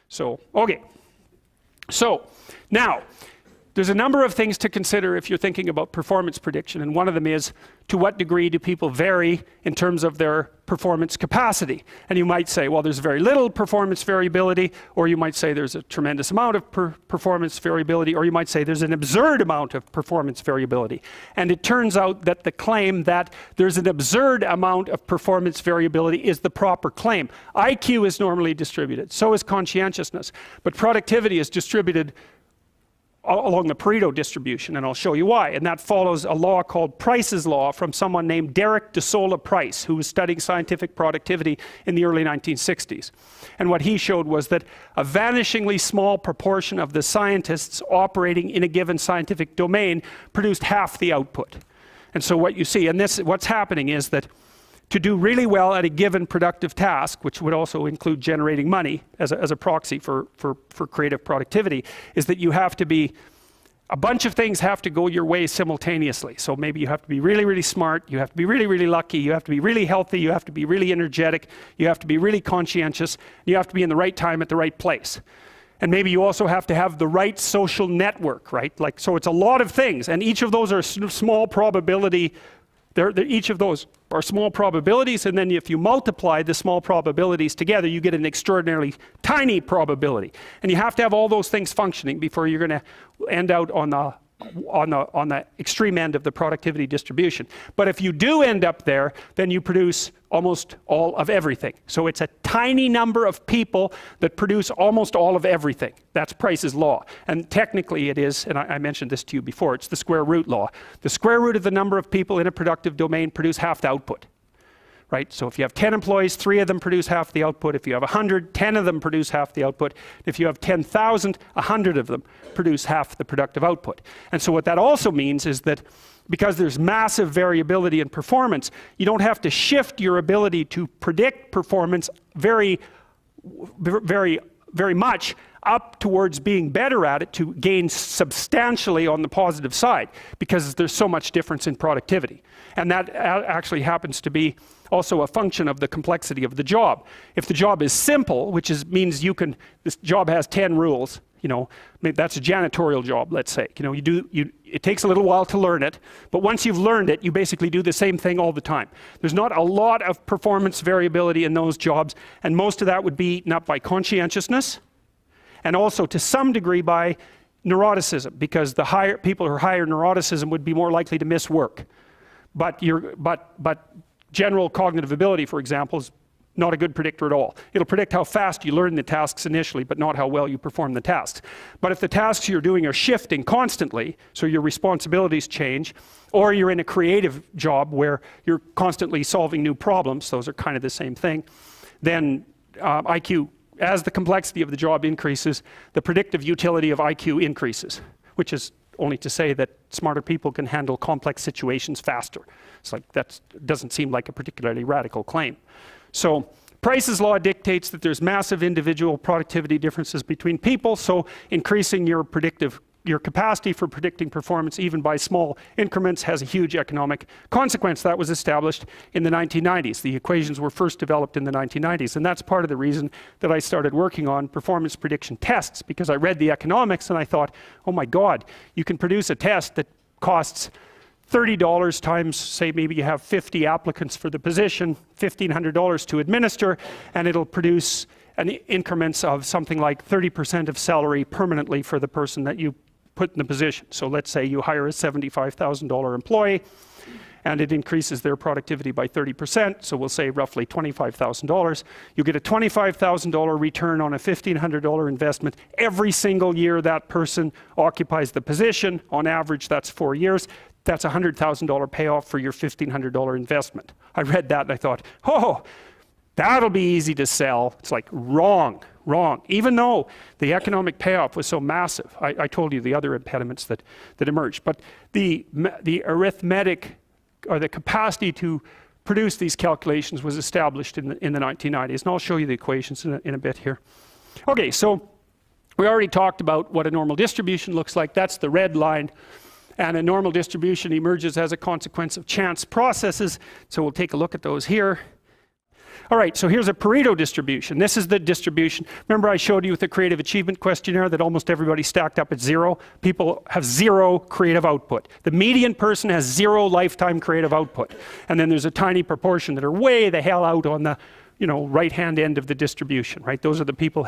So, okay. So, now, there's a number of things to consider if you're thinking about performance prediction, and one of them is, to what degree do people vary in terms of their performance capacity? And you might say, well, there's very little performance variability, or you might say there's a tremendous amount of performance variability, or you might say there's an absurd amount of performance variability. And it turns out that the claim that there's an absurd amount of performance variability is the proper claim. IQ is normally distributed, so is conscientiousness, but productivity is distributed along the Pareto distribution, and I'll show you why. And that follows a law called Price's law from someone named Derek de Sola Price, who was studying scientific productivity in the early 1960s. And what he showed was that a vanishingly small proportion of the scientists operating in a given scientific domain produced half the output. And so what you see, and this, what's happening is that to do really well at a given productive task, which would also include generating money as a proxy for creative productivity, is that you have to be, a bunch of things have to go your way simultaneously. So maybe you have to be really, really smart, you have to be really, really lucky, you have to be really healthy, you have to be really energetic, you have to be really conscientious, you have to be in the right time at the right place. And maybe you also have to have the right social network, right? Like, so it's a lot of things, and each of those are small probability. Each of those are small probabilities, and then if you multiply the small probabilities together, you get an extraordinarily tiny probability. And you have to have all those things functioning before you're going to end out on the extreme end of the productivity distribution. But if you do end up there, then you produce almost all of everything. So it's a tiny number of people that produce almost all of everything. That's Price's law. And technically it is, and I mentioned this to you before, it's the square root law. The square root of the number of people in a productive domain produce half the output. Right? So if you have 10 employees, 3 of them produce half the output. If you have 100, 10 of them produce half the output. If you have 10,000, 100 of them produce half the productive output. And so what that also means is that because there's massive variability in performance, you don't have to shift your ability to predict performance very much up towards being better at it to gain substantially on the positive side, because there's so much difference in productivity. And that actually happens to be also a function of the complexity of the job. If the job is simple, which means this job has 10 rules, you know, maybe that's a janitorial job, let's say. You know, it takes a little while to learn it, but once you've learned it, you basically do the same thing all the time. There's not a lot of performance variability in those jobs, and most of that would be eaten up by conscientiousness, and also to some degree by neuroticism, because the people who are higher neuroticism would be more likely to miss work. But general cognitive ability, for example, is not a good predictor at all. It'll predict how fast you learn the tasks initially, but not how well you perform the tasks. But if the tasks you're doing are shifting constantly, so your responsibilities change, or you're in a creative job where you're constantly solving new problems, those are kind of the same thing, then IQ, as the complexity of the job increases, the predictive utility of IQ increases, which is only to say that smarter people can handle complex situations faster. It's like, that doesn't seem like a particularly radical claim. So Price's law dictates that there's massive individual productivity differences between people, so increasing your capacity for predicting performance even by small increments has a huge economic consequence. That was established in the 1990s. The equations were first developed in the 1990s, and that's part of the reason that I started working on performance prediction tests, because I read the economics and I thought, oh my God, you can produce a test that costs $30 times, say maybe you have 50 applicants for the position, $1,500 to administer, and it'll produce increments of something like 30% of salary permanently for the person that you put in the position. So let's say you hire a $75,000 employee, and it increases their productivity by 30%, so we'll say roughly $25,000. You get a $25,000 return on a $1,500 investment every single year that person occupies the position. On average, that's 4 years. That's a $100,000 payoff for your $1,500 investment. I read that and I thought, oh, that'll be easy to sell. It's like, wrong. Even though the economic payoff was so massive. I told you the other impediments that emerged. But the arithmetic, or the capacity to produce these calculations, was established in the 1990s. And I'll show you the equations in a bit here. Okay, so we already talked about what a normal distribution looks like. That's the red line. And a normal distribution emerges as a consequence of chance processes. So we'll take a look at those here. All right, so here's a Pareto distribution. This is the distribution. Remember I showed you with the creative achievement questionnaire that almost everybody stacked up at 0? People have 0 creative output. The median person has 0 lifetime creative output. And then there's a tiny proportion that are way the hell out on the right-hand end of the distribution, right? Those are the people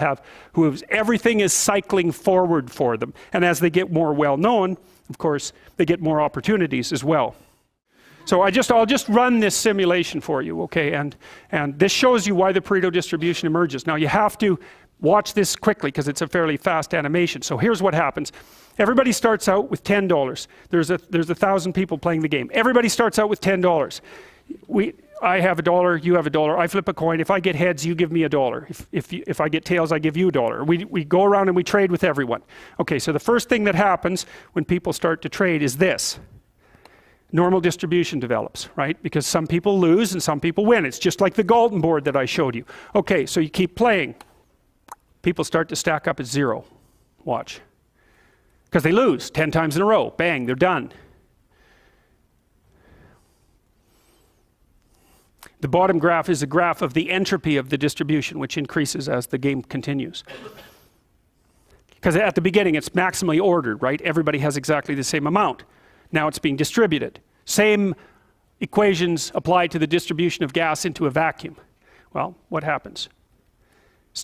everything is cycling forward for them. And as they get more well-known, of course, they get more opportunities as well. So I'll just run this simulation for you, okay? And this shows you why the Pareto distribution emerges. Now you have to watch this quickly because it's a fairly fast animation. So here's what happens. Everybody starts out with $10. There's 1,000 people playing the game. Everybody starts out with $10. I have $1, you have $1, I flip a coin. If I get heads, you give me $1. If I get tails, I give you $1. We go around and we trade with everyone. Okay, so the first thing that happens when people start to trade is this. Normal distribution develops, right? Because some people lose and some people win. It's just like the Galton board that I showed you. Okay, so you keep playing. People start to stack up at 0. Watch. Because they lose 10 times in a row. Bang, they're done. The bottom graph is a graph of the entropy of the distribution, which increases as the game continues. Because at the beginning, it's maximally ordered, right? Everybody has exactly the same amount. Now it's being distributed. Same equations apply to the distribution of gas into a vacuum. Well, what happens?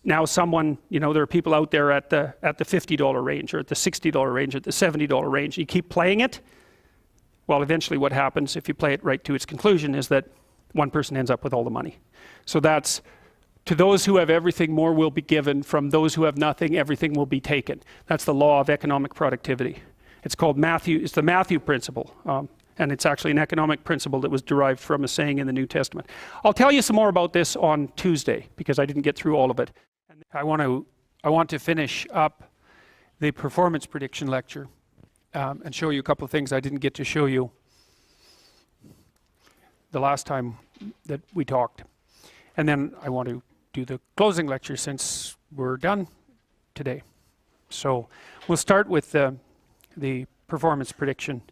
Now someone, there are people out there at the $50 range, or at the $60 range, or at the $70 range. You keep playing it. Well, eventually what happens, if you play it right to its conclusion, is that one person ends up with all the money. So that's, to those who have everything, more will be given. From those who have nothing, everything will be taken. That's the law of economic productivity. It's called it's the Matthew principle. And it's actually an economic principle that was derived from a saying in the New Testament. I'll tell you some more about this on Tuesday, because I didn't get through all of it. I want to finish up the performance prediction lecture and show you a couple of things I didn't get to show you the last time that we talked. And then I want to do the closing lecture since we're done today. So we'll start with the performance prediction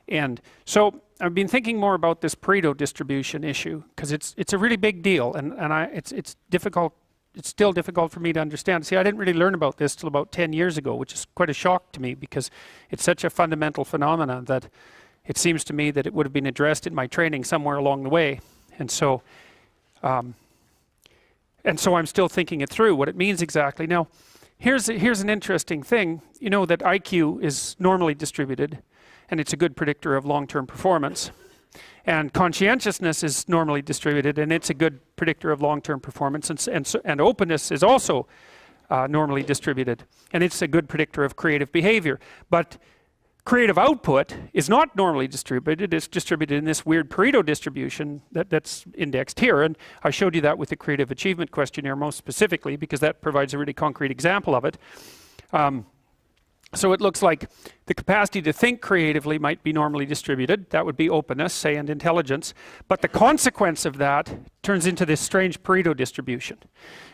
end. So I've been thinking more about this Pareto distribution issue because it's a really big deal, and it's difficult. It's still difficult for me to understand. See, I didn't really learn about this till about 10 years ago, which is quite a shock to me because it's such a fundamental phenomenon that it seems to me that it would have been addressed in my training somewhere along the way. And so I'm still thinking it through, what it means exactly. Now, here's an interesting thing. You know that IQ is normally distributed, and it's a good predictor of long-term performance. And conscientiousness is normally distributed, and it's a good predictor of long-term performance. And openness is also normally distributed, and it's a good predictor of creative behavior. But creative output is not normally distributed. It's distributed in this weird Pareto distribution that's indexed here. And I showed you that with the creative achievement questionnaire most specifically because that provides a really concrete example of it. So it looks like the capacity to think creatively might be normally distributed. That would be openness, say, and intelligence. But the consequence of that turns into this strange Pareto distribution.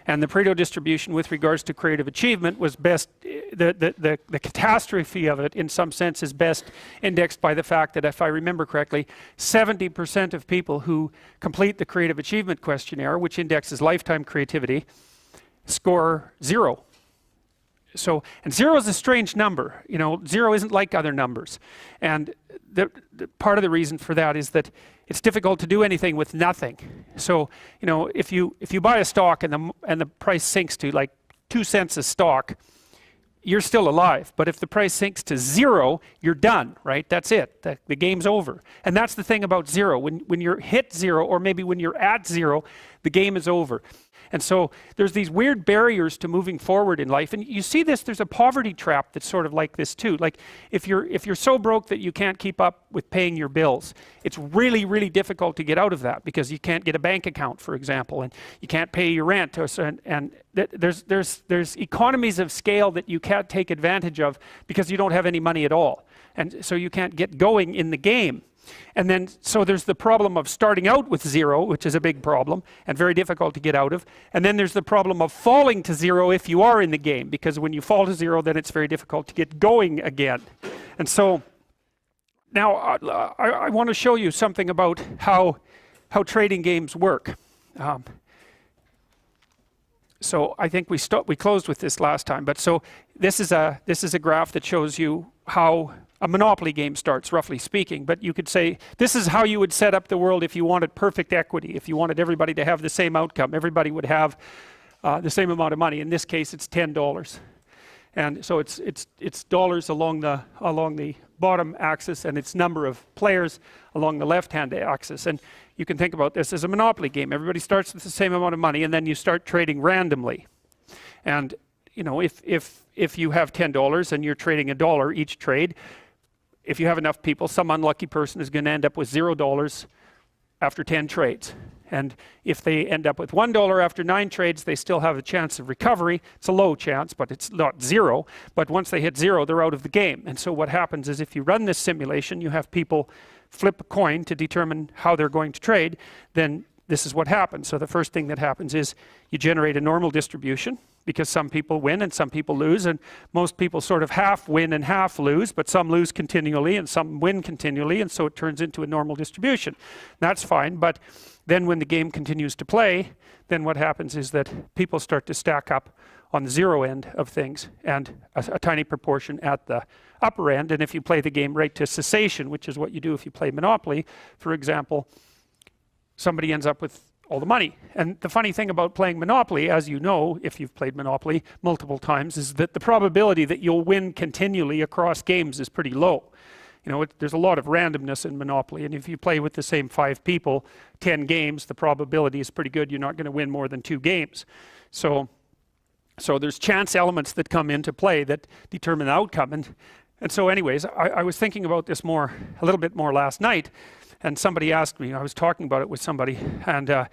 And the Pareto distribution with regards to creative achievement was best, the catastrophe of it in some sense is best indexed by the fact that, if I remember correctly, 70% of people who complete the creative achievement questionnaire, which indexes lifetime creativity, score 0. So, and 0 is a strange number. 0 isn't like other numbers. And the part of the reason for that is that it's difficult to do anything with nothing. So, if you buy a stock and the price sinks to like 2 cents a stock, you're still alive. But if the price sinks to 0, you're done, right? That's it. The game's over. And that's the thing about 0. When you're hit 0, or maybe when you're at 0, the game is over. And so there's these weird barriers to moving forward in life. And you see this, there's a poverty trap that's sort of like this too. Like if you're so broke that you can't keep up with paying your bills, it's really, really difficult to get out of that because you can't get a bank account, for example, and you can't pay your rent. And there's economies of scale that you can't take advantage of because you don't have any money at all. And so you can't get going in the game. And then, so there's the problem of starting out with 0, which is a big problem and very difficult to get out of. And then there's the problem of falling to 0 if you are in the game, because when you fall to 0, then it's very difficult to get going again. And so now I want to show you something about how trading games work. so I think we closed with this last time, but so this is a graph that shows you how a Monopoly game starts, roughly speaking. But you could say this is how you would set up the world if you wanted perfect equity, if you wanted everybody to have the same outcome. Everybody would have the same amount of money. In this case, it's $10, and so it's dollars along the bottom axis, and its number of players along the left-hand axis. And you can think about this as a Monopoly game. Everybody starts with the same amount of money, and then you start trading randomly. And you know, if you have $10 and you're trading $1 each trade, if you have enough people, some unlucky person is going to end up with $0 after 10 trades. And if they end up with $1 after 9 trades, they still have a chance of recovery. It's a low chance, but it's not zero. But once they hit 0, they're out of the game. And so what happens is, if you run this simulation, you have people flip a coin to determine how they're going to trade, then this is what happens. So the first thing that happens is you generate a normal distribution, because some people win and some people lose, and most people sort of half win and half lose, but some lose continually and some win continually, and so it turns into a normal distribution. That's fine, but then when the game continues to play, then what happens is that people start to stack up on the zero end of things, and a tiny proportion at the upper end. And if you play the game right to cessation, which is what you do if you play Monopoly, for example, somebody ends up with all the money. And the funny thing about playing Monopoly, as you know, if you've played Monopoly multiple times, is that the probability that you'll win continually across games is pretty low. You know, there's a lot of randomness in Monopoly, and if you play with the same 5 people, 10 games, the probability is pretty good you're not going to win more than 2 games. So there's chance elements that come into play that determine the outcome. And so anyways, I was thinking about this a little bit more last night, and somebody asked me, I was talking about it with somebody, and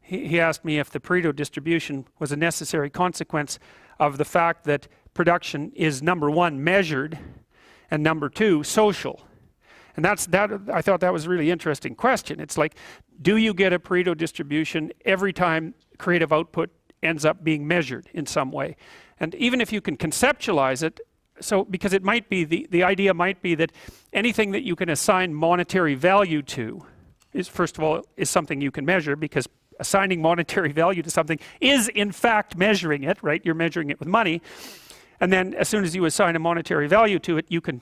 he asked me if the Pareto distribution was a necessary consequence of the fact that production is, number 1, measured, and number 2, social. And I thought that was a really interesting question. It's like, do you get a Pareto distribution every time creative output ends up being measured in some way? And even if you can conceptualize it, so because it might be, the idea might be that anything that you can assign monetary value to is, first of all, is something you can measure, because assigning monetary value to something is in fact measuring it, right? You're measuring it with money. And then as soon as you assign a monetary value to it, you can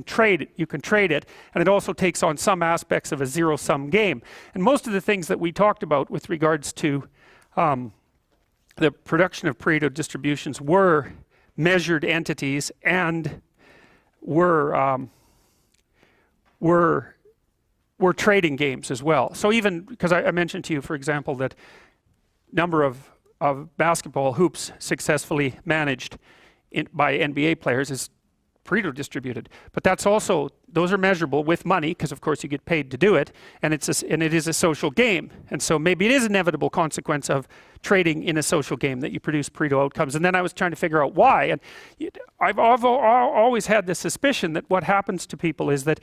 trade it, and it also takes on some aspects of a zero-sum game. And most of the things that we talked about with regards to the production of Pareto distributions were measured entities and were trading games as well. So even because I mentioned to you, for example, that number of basketball hoops successfully managed by NBA players is Pareto distributed, but that's also, those are measurable with money, because of course you get paid to do it, and it is a social game. And so maybe it is an inevitable consequence of trading in a social game that you produce Pareto outcomes. And then I was trying to figure out why, and I've always had this suspicion that what happens to people is that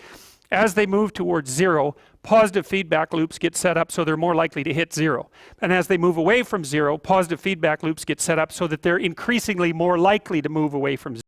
as they move towards 0, positive feedback loops get set up so they're more likely to hit 0. And as they move away from 0, positive feedback loops get set up so that they're increasingly more likely to move away from 0.